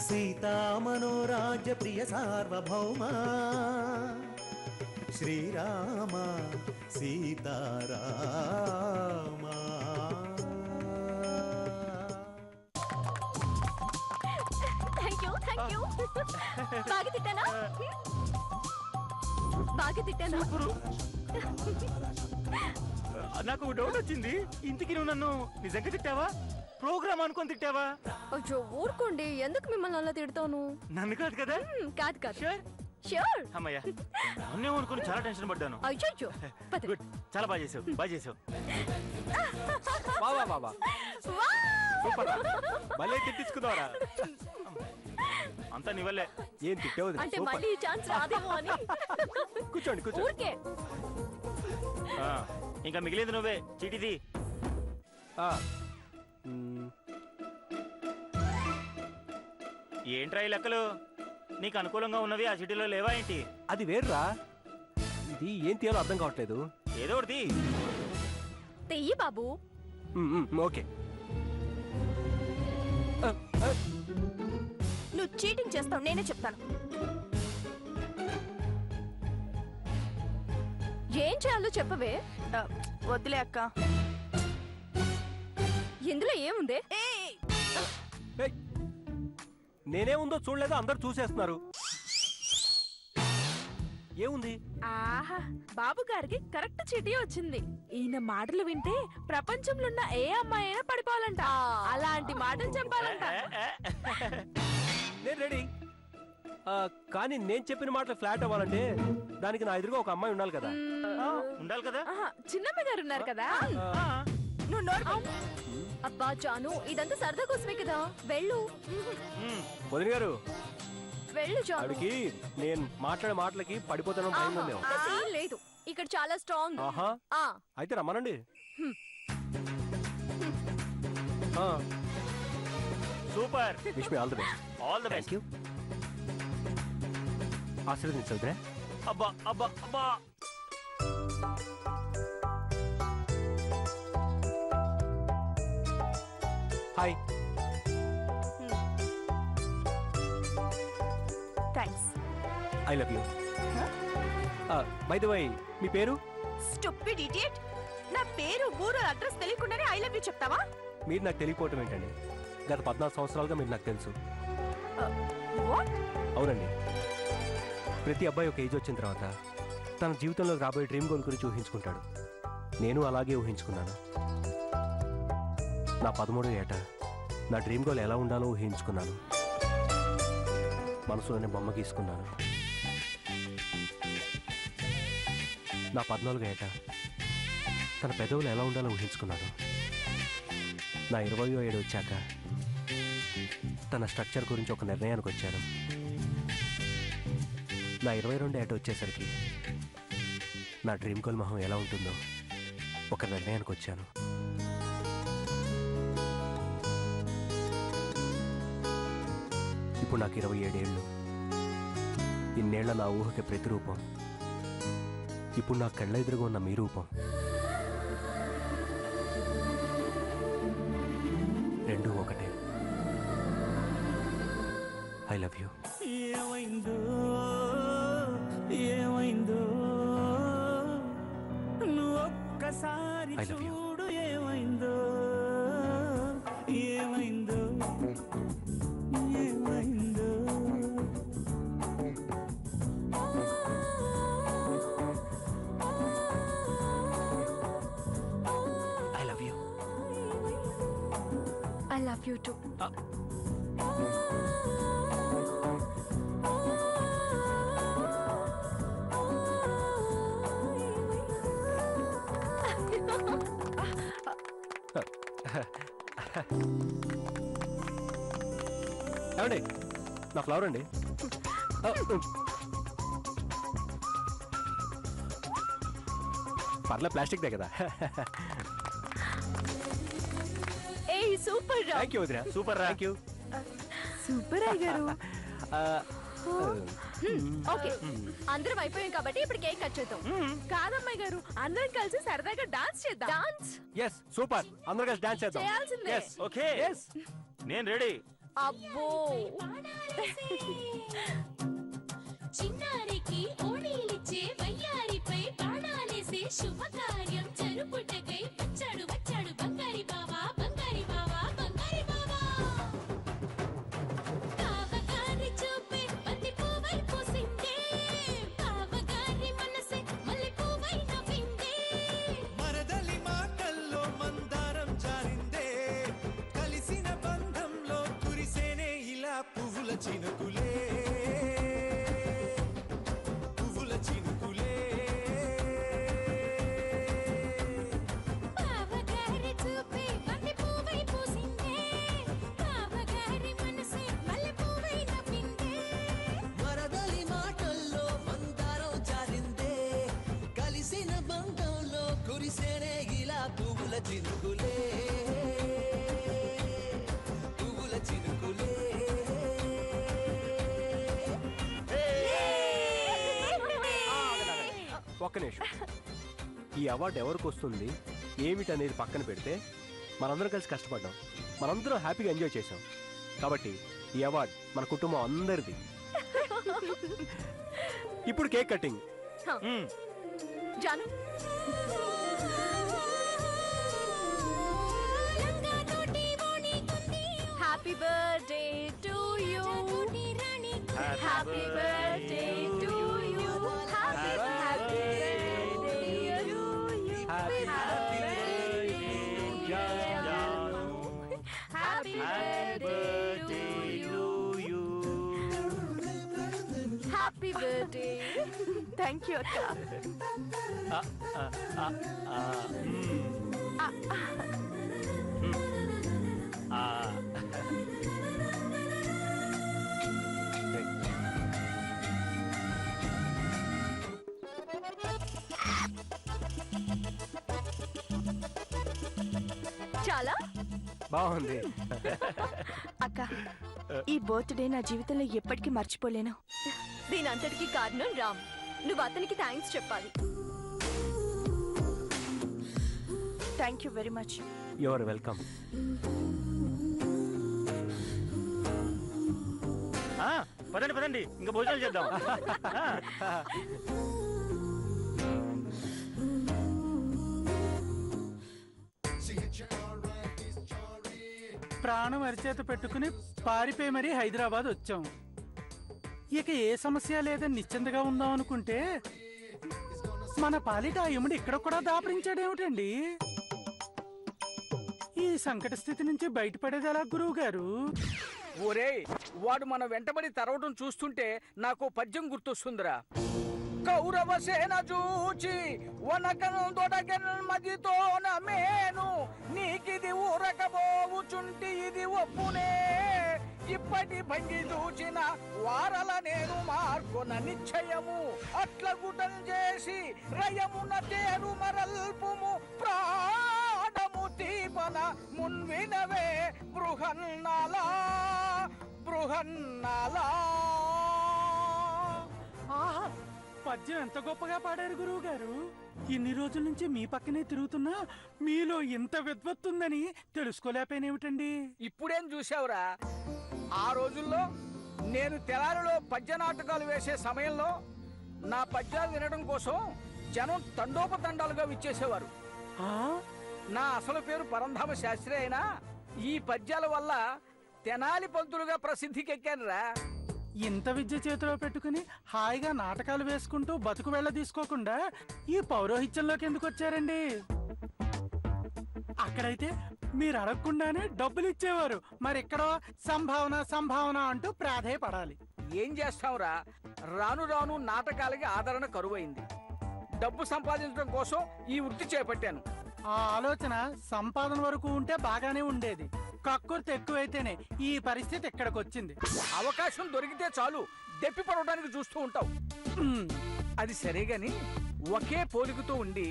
సీతామనోరాజ్య ప్రియ సార్వభౌమ శ్రీరామ సీతారామ. బాగా తిట్టానా? బాగా తిట్టానా? నాకు డౌట్ వచ్చింది, ఇంటికి నువ్వు నన్ను నిజంగా తిట్టావా, ప్రోగ్రామ్ అనుకొని తిట్టావా? అయ్యో ఊరుకోండి, ఎందుకు మిమ్మల్ని అలా తిడతాను? నన్ను కాదు కదా? కాదు కాదు. ష్యూర్. అమ్మయ్యా, నన్నే అనుకుని చాలా టెన్షన్ పడ్డాను. అయ్యో గుడ్, చాలా బాగా చేసావు, బాగా చేసావు. సూపర్, భలే తిట్టించుకున్నారా? అంతా నీవల్లే. ఏం తిట్టావు? అంటే మళ్ళీ ఛాన్స్ రాదేమో అని. కూర్చోండి కూర్చోండి. ఊరికే. ఇంకా మిగిలేదు నువ్వే, చీటిది. ఏంట్రా ఈ లెక్కలు? నీకు అనుకూలంగా ఉన్నవి ఆ చీటీలో లేవా ఏంటి? అది వేర్రా, ఇది ఏం తీయాలో అర్థం కావట్లేదు. ఏదో ఒకటి తెయ్యి బాబు. ఓకే. నువ్వు చీటింగ్ చేస్తావు, నేనే చెప్తాను. ఏం చేయాలో చెప్పవే. వద్దులే అక్క. ఇందులో ఏముంది? నేనేముందో చూడలేదు, అందరు చూసేస్తున్నారు. ఏముంది? ఆహా, బాబు గారికి కరెక్ట్ చీటీ వచ్చింది. ఈయన మాటలు వింటే ప్రపంచంలో ఉన్న ఏ అమ్మాయి అయినా పడిపోవాలంట. అలాంటి మాటలు చెప్పాలంట. నేను రెడీ, కానీ నేను చెప్పిన మాటలు ఫ్లాట్ అవ్వాలంటే దానికి నా ఎదురుగా ఒక అమ్మాయి ఉండాలి కదా. ఉండాలి కదా. చిన్నమ్మ గారు ఉన్నారు కదా. నువ్వు నోరు. అబ్బా జాను, ఇదంతా సరదా కోసమే కదా, వెళ్ళు. వదిన గారు, వెళ్ళు జాను. అడిగి నేను మాట్లాడే మాటలకి పడిపోతాను. లేదు, ఇక్కడ చాలా స్ట్రాంగ్. అయితే రమ్మనండి. Super. Wish me all the best. All the best. ఆశీర్వదించవుద్రా. అబ్బా అబ్బా అబ్బా. Hi. Thanks. I love you. By the way, మీ పేరు? Stupid idiot. నా పేరు ఊరు అడ్రస్ తెలియకుండానే ఐ లవ్ యూ చెప్తావా? మీరు నాకు తెలియకపోవటం ఏంటండి? గత 14 సంవత్సరాలుగా మీరు నాకు తెలుసు. అవునండి. ప్రతి అబ్బాయి ఒక ఏజ్ వచ్చిన తర్వాత తన జీవితంలో రాబోయే డ్రీమ్ గోల్ గురించి ఊహించుకుంటాడు. నేను అలాగే ఊహించుకున్నాను. నా 13వ ఏట నా డ్రీమ్ గోల్ ఎలా ఉండాలో ఊహించుకున్నాను. మనసులోనే బొమ్మ గీసుకున్నాను. నా 14వ ఏట తన పెదవులు ఎలా ఉండాలో ఊహించుకున్నాను. నా 20వ ఏడు వచ్చాక తన స్ట్రక్చర్ గురించి ఒక నిర్ణయానికి వచ్చాను. నా 22వ ఏట వచ్చేసరికి నా డ్రీమ్ గోల్ మొహం ఎలా ఉంటుందో ఒక నిర్ణయానికి వచ్చాను. ఇప్పుడు నాకు 27 ఏళ్ళు. ఇన్నేళ్ల నా ఊహకి ప్రతిరూపం ఇప్పుడు నా కళ్ళ ఎదురుగా ఉన్న మీ రూపం. రెండు ఒకటే. I love you. ఏమైందో ఏమైందో నువ్వు ఒక్కసారి చూడు. ఏమైందో ఏమైందో ఏమైందో. I love you. I love you to. ఏమండి, నా ఫ్లవర్ అండి. పర్లే, ప్లాస్టిక్ దే కదా. ఏయ్ సూపర్ రా. థ్యాంక్ యూ వదినా. సూపర్ రా. Thank you. సూపర్ అయ్యారు. ఓకే, అందరం అయిపోయాం కాబట్టి ఇప్పుడు కేక్ కట్ చేద్దాం. కాదమ్మాయి గారు, అందరం కలిసి సరదాగా డాన్స్ చేద్దాం. డాన్స్? Yes, super. అందరూ కలిసి డాన్స్ చేద్దాం. చేయాల్సిందే. Yes. Okay, Yes. నేను రెడీ. అబ్బో చిన్నారికి ఓణీలిచ్చే వయ్యారిపై బాణాలేసే శుభకార్యం జరుపుటకై వచ్చాడు వచ్చాడు బంగారి బావా బంగారి బావా బంగారి బావా కావగారి చూపే బంతి పువ్వై పూసిందే కావగారి మనసే మల్లె పువ్వై నవ్విందే మరదలి మాటల్లో మందారం జారిందే కలిసిన బంధంలో కురిసేనే ఇలా పువ్వుల చినుకులే పువ్వుల చినుకులే కావగారి చూపే బంతి పువ్వై పూసిందే కావగారి మనసే మల్లె పువ్వై నవ్విందే మరదలి మాటల్లో మందారం జారిందే కలిసిన బంధంలో కురిసేనే ఇలా పువ్వుల చినుకులే పువ్వుల చినుకులే ఒక్క నిమిషం. ఈ అవార్డు ఎవరికి వస్తుంది ఏమిటనేది పక్కన పెడితే మనందరం కలిసి కష్టపడ్డాం, మనందరం హ్యాపీగా ఎంజాయ్ చేసాం. కాబట్టి ఈ అవార్డు మన కుటుంబం అందరిది. ఇప్పుడు కేక్ కటింగ్. జాను లంగాతోటి ఓణి కుంది హ్యాపీ బర్త్డే టు యూ తోటి Rani happy birthday to you happy birthday to you happy birthday happy birthday to you happy birthday thank you అక్క. చాలా బాగుంది. అక్క ఈ బర్త్డే నా జీవితంలో ఎప్పటికీ మర్చిపోలేను. దీని అంతటికి కారణం రామ్. నువ్వు అతనికి థ్యాంక్స్ చెప్పాలి. Thank you very much. You are welcome. పదండి పదండి, ఇంకా భోజనాలు చేద్దాం. ప్రాణం అరిచేత పెట్టుకుని పారిపోయి మరీ హైదరాబాద్ వచ్చాం. ఇక ఏ సమస్య లేదని నిశ్చింతగా ఉందాం అనుకుంటే మన పాలిట ఆ యముడు ఇక్కడ కూడా దాపరించాడేమిటండి? ఈ సంకట స్థితి నుంచి బయటపడేది ఎలా గురువు గారు? ఒరేయ్, వాడు మన వెంటబడి తరవటం చూస్తుంటే నాకు పద్యం గుర్తొస్తుందిరా. కౌరవ సేన చూచి వనకను దొడగన్ మదితో నమేను నీకిది ఊరకబోవుచుంటి ఇది ఒప్పునే ఇప్పటి భంగి చూచిన వారల నేను మార్కొన నిశ్చయము అట్ల గుటం చేసి రయమున తేరు మరల్పుము ప్రాణము దీపన మున్వినవే బృహన్నాలా బృహన్నాలా. ఆహా, పద్యం ఎంత గొప్పగా పాడారు గురువు గారు. ఇన్ని రోజుల నుంచి మీ పక్కనే తిరుగుతున్నా మీలో ఇంత విద్వత్తుందని తెలుసుకోలేకపోయినేమిటండి? ఇప్పుడేం చూసావురా? ఆ రోజుల్లో నేను తెలారిలో పద్య నాటకాలు వేసే సమయంలో నా పద్యాలు వినడం కోసం జనం తండోపతండాలుగా విచ్చేసేవారు. ఆ? నా అసలు పేరు పరంధామ శాస్త్రి అయినా ఈ పద్యాల వల్ల తెనాలి పంతులుగా ప్రసిద్ధికెక్కానురా. ఇంత విద్య చేతిలో పెట్టుకుని హాయిగా నాటకాలు వేసుకుంటూ బతుకు వెళ్ళ తీసుకోకుండా ఈ పౌరోహిత్యంలోకి ఎందుకు వచ్చారండి? అక్కడైతే మీరు అడగకుండానే డబ్బులు ఇచ్చేవారు, మరి ఇక్కడ సంభావన సంభావన అంటూ ప్రాధేయపడాలి. ఏం చేస్తావురా, రాను రాను నాటకాలకి ఆదరణ కరువైంది. డబ్బు సంపాదించడం కోసం ఈ వృత్తి చేపట్టాను. ఆ ఆలోచన సంపాదన వరకు ఉంటే బాగానే ఉండేది. కక్కుర్తి ఎక్కువైతేనే ఈ పరిస్థితి ఇక్కడికి వచ్చింది. అవకాశం దొరికితే చాలు దెప్పి పడవడానికి చూస్తూ ఉంటావు. అది సరే గాని ఒకే పోలికతో ఉండి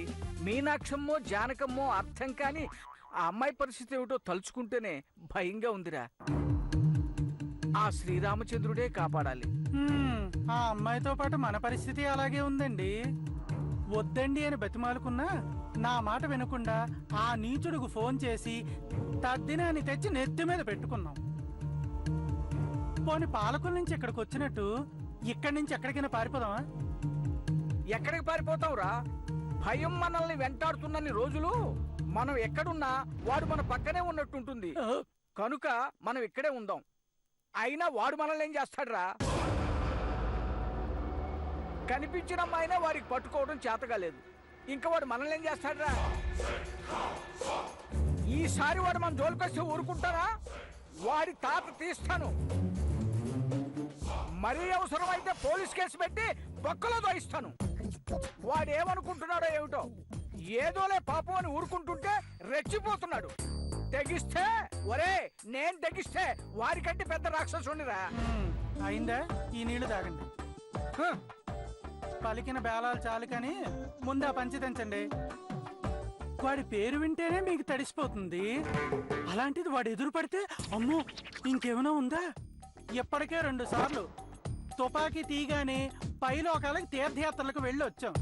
మీనాక్షమ్మో జానకమ్మో అర్థం కాని ఆ అమ్మాయి పరిస్థితి ఏమిటో తలుచుకుంటేనే భయంగా ఉందిరా. ఆ శ్రీరామచంద్రుడే కాపాడాలి. ఆ అమ్మాయితో పాటు మన పరిస్థితి అలాగే ఉందండి. వద్దండి అని బతిమాలుకున్నా నా మాట వినకుండా ఆ నీచుడుకు ఫోన్ చేసి తద్దినాన్ని తెచ్చి నెత్తి మీద పెట్టుకున్నాం. పోనీ పాలకుల నుంచి ఇక్కడికి వచ్చినట్టు ఇక్కడి నుంచి ఎక్కడికైనా పారిపోదామా? ఎక్కడికి పారిపోతావురా? భయం మనల్ని వెంటాడుతున్నన్ని రోజులు మనం ఎక్కడున్నా వాడు మన పక్కనే ఉన్నట్టుంటుంది. కనుక మనం ఇక్కడే ఉందాం. అయినా వాడు మనల్ని ఏం చేస్తాడురా? కనిపించిన అమ్మాయినా వాడికి పట్టుకోవడం చేతగాలేదు. ఇంకా వాడు మనల్ని ఏం చేస్తాడురా? ఈసారి వాడు మన జోలికొస్తే ఊరుకుంటారా? వాడి తాత తీస్తాను. మరీ అవసరమైతే పోలీస్ కేసు పెట్టి బొక్కలో దోయిస్తాను. వాడు ఏమనుకుంటున్నాడో ఏమిటో, ఏదోలే పాపం అని ఊరుకుంటుంటే రెచ్చిపోతున్నాడు. తెగిస్తే ఒరే నేను తెగిస్తే వారికంటే పెద్ద రాక్షసునిరా. అయిందా? ఈ నీళ్లు తాగండి. పలికిన బేలాలు చాలు కానీ ముందు ఆ పంచి తెంచండి. వాడి పేరు వింటేనే మీకు తడిసిపోతుంది. అలాంటిది వాడు ఎదురు పడితే అమ్మో ఇంకేమైనా ఉందా? ఇప్పటికే 2 సార్లు తుపాకీ తీగానే పైలోకాలకి తీర్థయాత్రలకు వెళ్ళి వచ్చాం.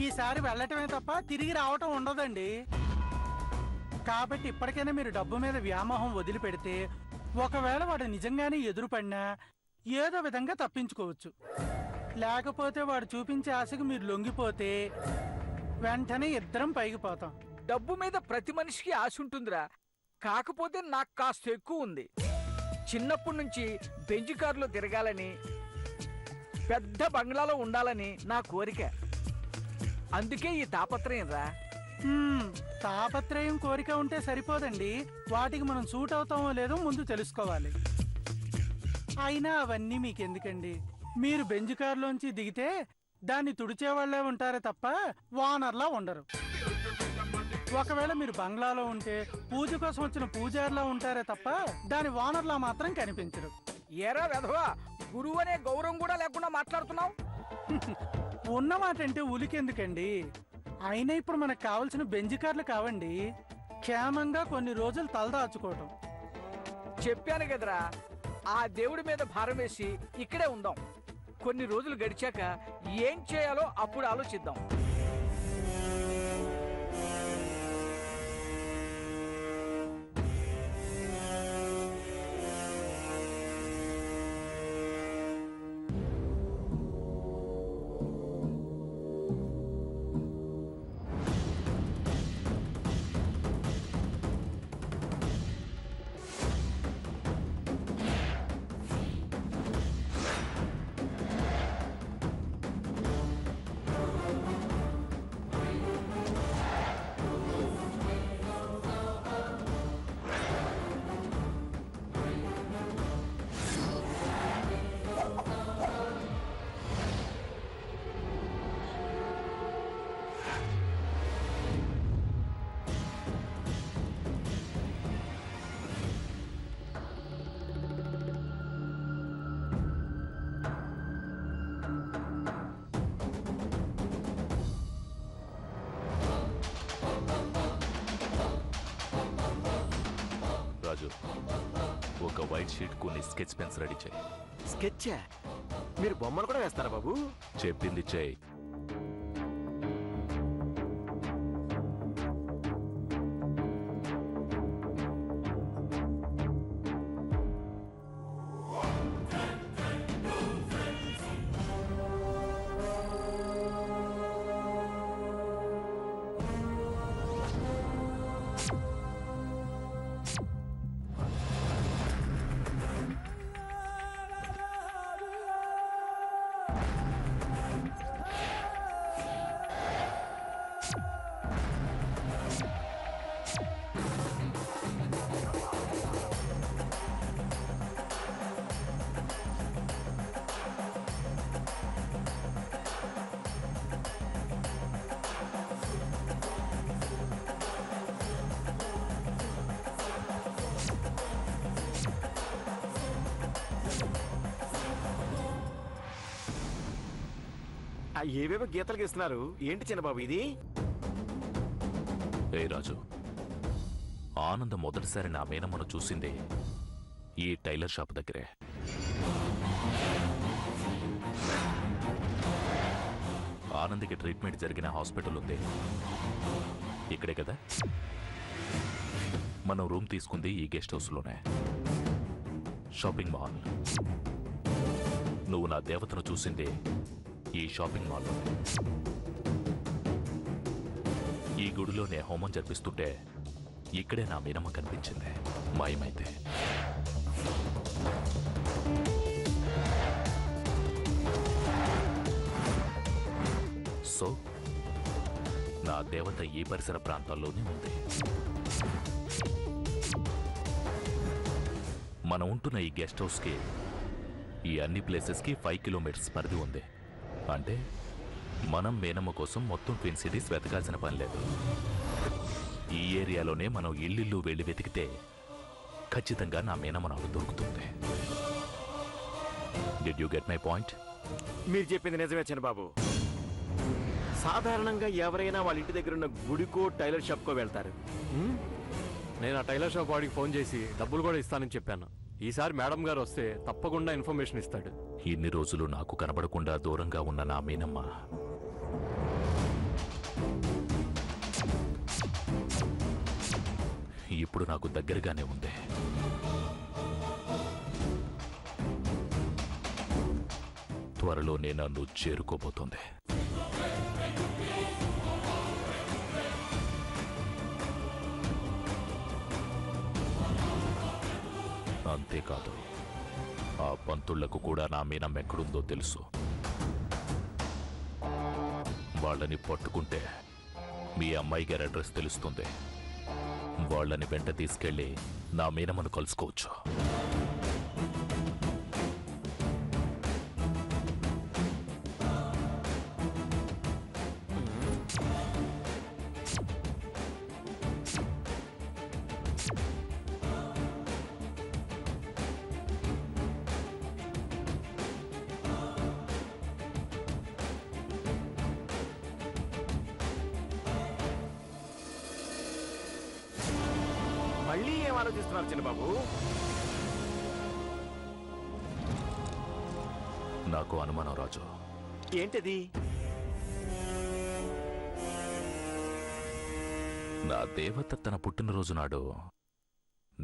ఈసారి వెళ్ళటమే తప్ప తిరిగి రావటం ఉండదండి. కాబట్టి ఇప్పటికైనా మీరు డబ్బు మీద వ్యామోహం వదిలిపెడితే ఒకవేళ వాడు నిజంగానే ఎదురుపడినా ఏదో విధంగా తప్పించుకోవచ్చు. లేకపోతే వాడు చూపించే ఆశకు మీరు లొంగిపోతే వెంటనే ఇద్దరం పైకి పోతాం. డబ్బు మీద ప్రతి మనిషికి ఆశ ఉంటుందిరా. కాకపోతే నాకు కాస్త ఎక్కువ ఉంది. చిన్నప్పటి నుంచి బెంజ్ కారులో తిరగాలని, పెద్ద బంగ్లాలో ఉండాలని నా కోరిక. అందుకే ఈ తాపత్రయం రా. తాపత్రయం కోరిక ఉంటే సరిపోదండి. వాటికి మనం సూట్ అవుతామో లేదో ముందు తెలుసుకోవాలి. అయినా అవన్నీ మీకెందుకండి? మీరు బెంజ్ కారులోంచి దిగితే దాన్ని తుడిచేవాళ్లే ఉంటారే తప్ప వానర్లా ఉండరు. ఒకవేళ మీరు బంగ్లాలో ఉంటే పూజ కోసం వచ్చిన పూజారిలా ఉంటారే తప్ప దాని వానర్లా మాత్రం కనిపించరు. ఏరా వెధవా, గురువు అనే గౌరవం కూడా లేకుండా మాట్లాడుతున్నావు. ఉన్నమాట అంటే ఉలికెందుకండి? అయినా ఇప్పుడు మనకు కావలసిన బెంజ్ కార్లు కావండి, క్షేమంగా కొన్ని రోజులు తలదాచుకోవటం. చెప్పాను కదరా, ఆ దేవుడి మీద భారం వేసి ఇక్కడే ఉందాం. కొన్ని రోజులు గడిచాక ఏం చేయాలో అప్పుడు ఆలోచిద్దాం. రాజు, ఒక వైట్ షీట్ కొన్ని స్కెచ్ పెన్స్ రెడీ చేయి. స్కెచ్? మీరు బొమ్మలు కూడా వేస్తారా బాబు? చెప్పింది చేయి. ఏవేవో గీతలు గీస్తున్నారు ఏంటి చిన్నబాబు ఇది? ఏ రాజు, ఆనంద్ మొదటిసారి నా మేనమ్మను చూసింది ఈ టైలర్ షాప్ దగ్గరే. ఆనంద్కి ట్రీట్మెంట్ జరిగిన హాస్పిటల్ ఉంది ఇక్కడే కదా. మనం రూమ్ తీసుకుంది ఈ గెస్ట్ హౌస్లోనే. Shopping mall. నువ్వు నా దేవతను చూసిందే ఈ షాపింగ్ మాల్లో. ఈ గుడిలోనే హోమం జరిపిస్తుంటే ఇక్కడే నా మీనమ్మ కనిపించింది మాయమైతే. సో నా దేవత ఈ పరిసర ప్రాంతాల్లోనే ఉంది. మనం ఉంటున్న ఈ గెస్ట్ హౌస్కి ఈ అన్ని ప్లేసెస్కి 5 కిలోమీటర్స్ పరిధి ఉంది. అంటే మనం మేనమ్మ కోసం మొత్తం ట్విన్ సిటీస్ వెతకాల్సిన పని లేదు. ఈ ఏరియాలోనే మనం ఇల్లు వెళ్ళి వెతికితే ఖచ్చితంగా నా మేనమ్మ నాకు దొరుకుతుంది. Did you get my point? మీరు చెప్పింది నిజమే చిన్నబాబు. సాధారణంగా ఎవరైనా వాళ్ళ ఇంటి దగ్గర ఉన్న గుడికో టైలర్ షాప్కో వెళ్తారు. నేను ఆ టైలర్ షాప్ వాడికి ఫోన్ చేసి డబ్బులు కూడా ఇస్తానని చెప్పాను. ఈసారి మేడం గారు వస్తే తప్పకుండా ఇన్ఫర్మేషన్ ఇస్తాడు. ఇన్ని రోజులు నాకు కనబడకుండా దూరంగా ఉన్న నా మీనమ్మ ఇప్పుడు నాకు దగ్గరగానే ఉంది. త్వరలోనే నన్ను చేరుకోబోతోంది. అంతేకాదు, ఆ పంతుళ్లకు కూడా నా మీనమ్మ ఎక్కడుందో తెలుసు. వాళ్ళని పట్టుకుంటే మీ అమ్మాయి గారి అడ్రస్ తెలుస్తుంది. వాళ్ళని వెంట తీసుకెళ్లి నా మీనమ్మను కలుసుకోవచ్చు. మళ్ళీ ఏం ఆలోచిస్తున్నారు చిన్నబాబు? నాకు అనుమానం రాజు. ఏంటది? నా దేవత తన పుట్టినరోజు నాడు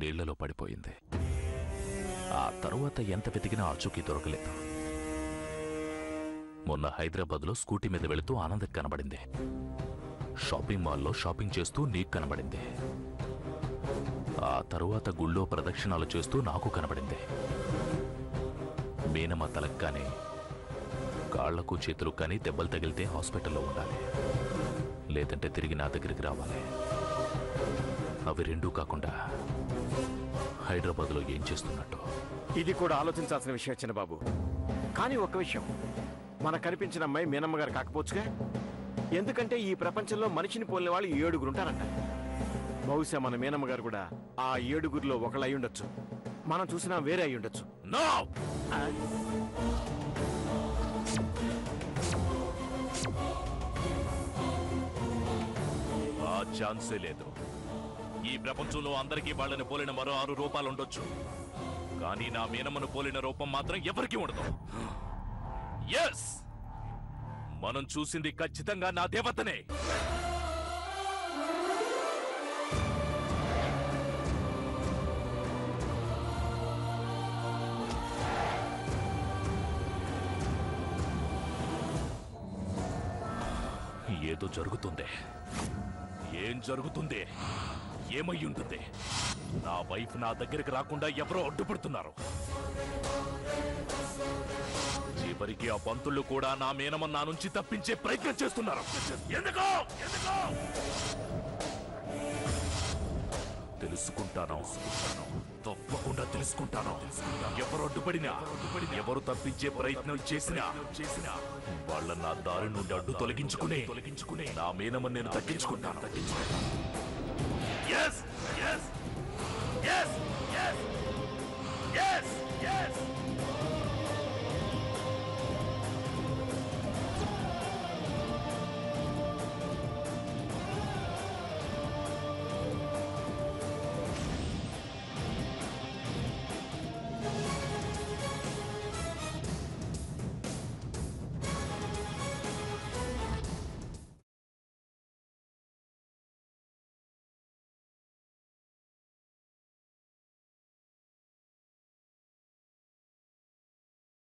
నీళ్లలో పడిపోయింది. ఆ తరువాత ఎంత వెతికినా ఆచూకీ దొరకలేదు. మొన్న హైదరాబాద్లో స్కూటీ మీద వెళుతూ ఆనంద్ కనబడింది. షాపింగ్ మాల్లో షాపింగ్ చేస్తూ నీకు కనబడింది. ఆ తరువాత గుళ్ళో ప్రదక్షిణాలు చేస్తూ నాకు కనబడింది. మీనమ్మ తలకు కానీ కాళ్లకు చేతులకు కానీ దెబ్బలు తగిలితే హాస్పిటల్లో ఉండాలి, లేదంటే తిరిగి నా దగ్గరికి రావాలి. అవి రెండూ కాకుండా హైదరాబాద్లో ఏం చేస్తున్నట్టు? ఇది కూడా ఆలోచించాల్సిన విషయం చిన్నబాబు. కానీ ఒక్క విషయం, మనకు కనిపించిన అమ్మాయి మీనమ్మ గారు కాకపోవచ్చుగా. ఎందుకంటే ఈ ప్రపంచంలో మనిషిని పోలిన వాళ్ళు 7 ఉంటారంట. బహుశా మన మీనమ్మ గారు కూడా ఆ 7 ఒకళ్ళు అయి ఉండొచ్చు. మనం చూసినా వేరే అయి ఉండొచ్చు. ఆ ఛాన్సే లేదు. ఈ ప్రపంచంలో అందరికీ వాళ్ళని పోలిన మరో 6 రూపాలు ఉండొచ్చు, కానీ నా మీనమ్మను పోలిన రూపం మాత్రం ఎవరికీ ఉండదు. ఎస్, మనం చూసింది ఖచ్చితంగా నా దేవతనే. ఏదో జరుగుతుంది. ఏం జరుగుతుంది? ఏమై ఉంటుంది? నా వైఫ్ నా దగ్గరికి రాకుండా ఎవరో అడ్డుపడుతున్నారు. చివరికి ఆ పంతులు కూడా నా మేనమ్మ నా నుంచి తప్పించే ప్రయత్నం చేస్తున్నారు. ఎందుకో తెలుసుకుంటాను, తప్పకుండా తెలుసుకుంటాను. ఎవరు అడ్డుపడినా, ఎవరు తప్పించే ప్రయత్నం చేసినా వాళ్ళ నా దారి నుండి అడ్డు తొలగించుకునే నా మేనమ్మ నేను తగ్గించుకుంటాను. Yes! Yes! Yes!